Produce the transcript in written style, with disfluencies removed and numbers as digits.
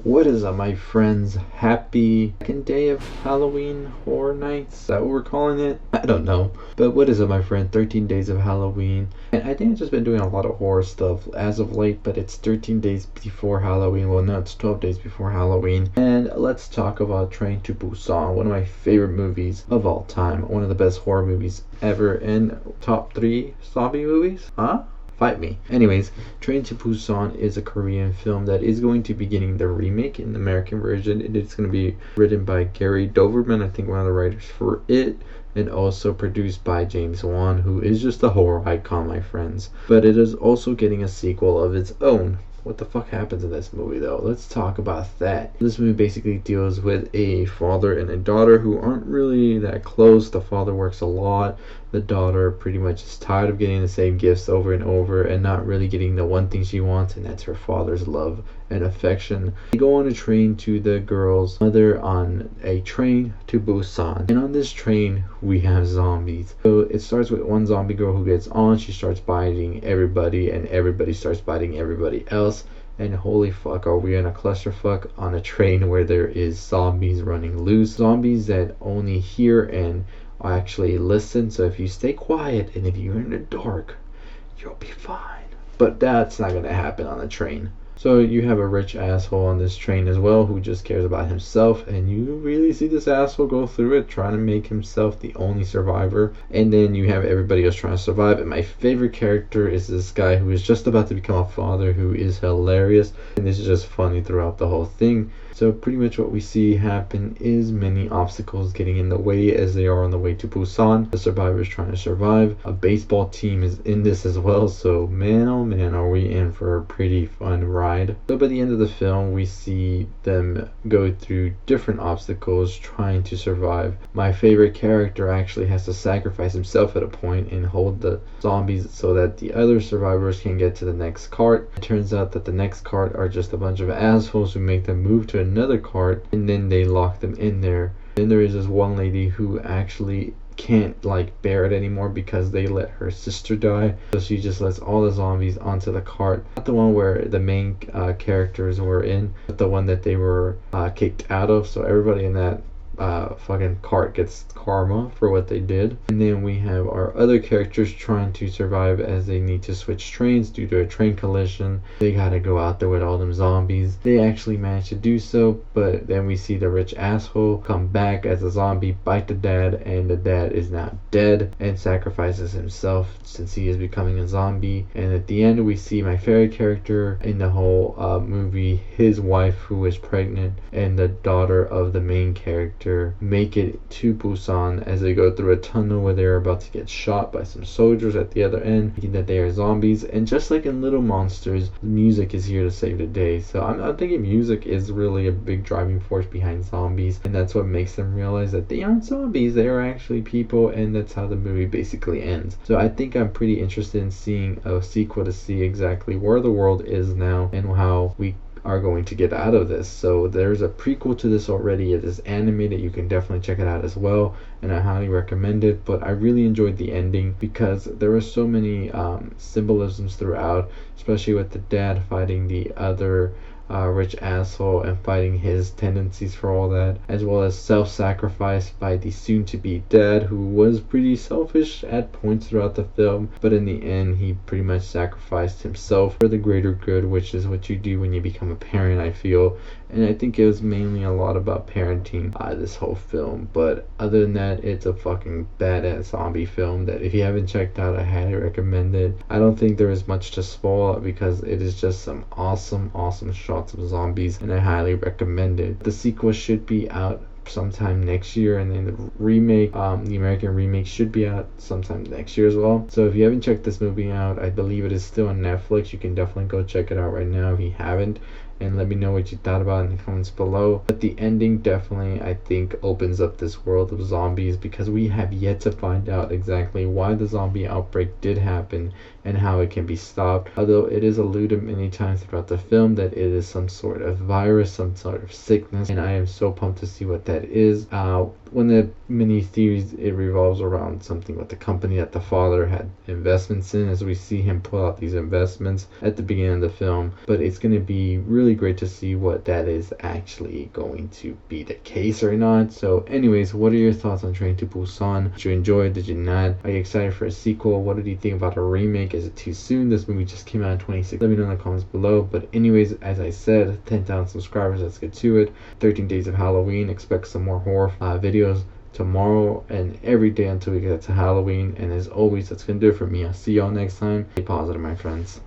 What is up, my friends? Happy second day of Halloween Horror Nights? Is that what we're calling it? I don't know. But what is up, my friend? 13 days of Halloween. And I think I've just been doing a lot of horror stuff as of late, but it's 13 days before Halloween. Well, no, it's 12 days before Halloween. And let's talk about Train to Busan, one of my favorite movies of all time. One of the best horror movies ever, and top 3 zombie movies? Huh? Fight me. Anyways, Train to Busan is a Korean film that is going to be getting the remake in the American version. It is going to be written by Gary Doberman, I think one of the writers for it, and also produced by James Wan, who is just a horror icon, my friends. But it is also getting a sequel of its own. What the fuck happens in this movie, though? Let's talk about that. This movie basically deals with a father and a daughter who aren't really that close. The father works a lot. The daughter pretty much is tired of getting the same gifts over and over and not really getting the one thing she wants, and that's her father's love and affection. They go on a train to the girl's mother on a train to Busan. And on this train, we have zombies. So it starts with one zombie girl who gets on. She starts biting everybody, and everybody starts biting everybody else. And holy fuck, are we in a clusterfuck on a train where there is zombies running loose. Zombies that only hear and actually listen. So if you stay quiet and if you're in the dark, you'll be fine. But that's not gonna happen on a train. So you have a rich asshole on this train as well who just cares about himself, and you really see this asshole go through it trying to make himself the only survivor. And then you have everybody else trying to survive, and my favorite character is this guy who is just about to become a father, who is hilarious, and this is just funny throughout the whole thing. So pretty much what we see happen is many obstacles getting in the way as they are on the way to Busan. The survivors trying to survive. A baseball team is in this as well, so man oh man are we in for a pretty fun ride. So by the end of the film we see them go through different obstacles trying to survive. My favorite character actually has to sacrifice himself at a point and hold the zombies so that the other survivors can get to the next cart. It turns out that the next cart are just a bunch of assholes who make them move to another cart, and then they lock them in there. Then there is this one lady who actually can't bear it anymore because they let her sister die, so she just lets all the zombies onto the cart. Not the one where the main characters were in, but the one that they were kicked out of. So everybody in that fucking cart gets karma for what they did. And then we have our other characters trying to survive as they need to switch trains due to a train collision. They gotta go out there with all them zombies. They actually manage to do so, but then we see the rich asshole come back as a zombie, bite the dad, and the dad is now dead and sacrifices himself since he is becoming a zombie. And at the end we see my favorite character in the whole movie, his wife who is pregnant, and the daughter of the main character make it to Busan as they go through a tunnel where they're about to get shot by some soldiers at the other end, thinking that they are zombies. And just like in Little Monsters, music is here to save the day. So I'm thinking music is really a big driving force behind zombies, and that's what makes them realize that they aren't zombies, they are actually people, and that's how the movie basically ends. So I think I'm pretty interested in seeing a sequel to see exactly where the world is now and how we are going to get out of this. So there's a prequel to this already. It is animated. You can definitely check it out as well, and I highly recommend it. But I really enjoyed the ending because there were so many symbolisms throughout, especially with the dad fighting the other rich asshole and fighting his tendencies for all that, as well as self-sacrifice by the soon-to-be dad, who was pretty selfish at points throughout the film, but in the end he pretty much sacrificed himself for the greater good, which is what you do when you become a parent, I feel. And I think it was mainly a lot about parenting this whole film. But other than that, it's a fucking badass zombie film that if you haven't checked out, I highly recommend it. I don't think there is much to spoil because it is just some awesome shots of zombies, and I highly recommend it. The sequel should be out sometime next year, and then the remake, the American remake, should be out sometime next year as well. So if you haven't checked this movie out, I believe it is still on Netflix. You can definitely go check it out right now if you haven't, and let me know what you thought about it in the comments below. But the ending definitely, I think, opens up this world of zombies, because we have yet to find out exactly why the zombie outbreak did happen and how it can be stopped, although it is alluded many times throughout the film that it is some sort of virus, some sort of sickness, and I am so pumped to see what that is. One of the many theories, it revolves around something with the company that the father had investments in, as we see him pull out these investments at the beginning of the film. But it's going to be really really great to see what that is actually going to be the case or not. So anyways, what are your thoughts on Train to Busan? Did you enjoy it? Did you not? Are you excited for a sequel? What did you think about a remake? Is it too soon? This movie just came out in 2016. Let me know in the comments below. But anyways, as I said, 10,000 subscribers, let's get to it. 13 days of Halloween. Expect some more horror videos tomorrow and every day until we get to Halloween. And as always, that's gonna do it for me. I'll see y'all next time. Stay positive, my friends.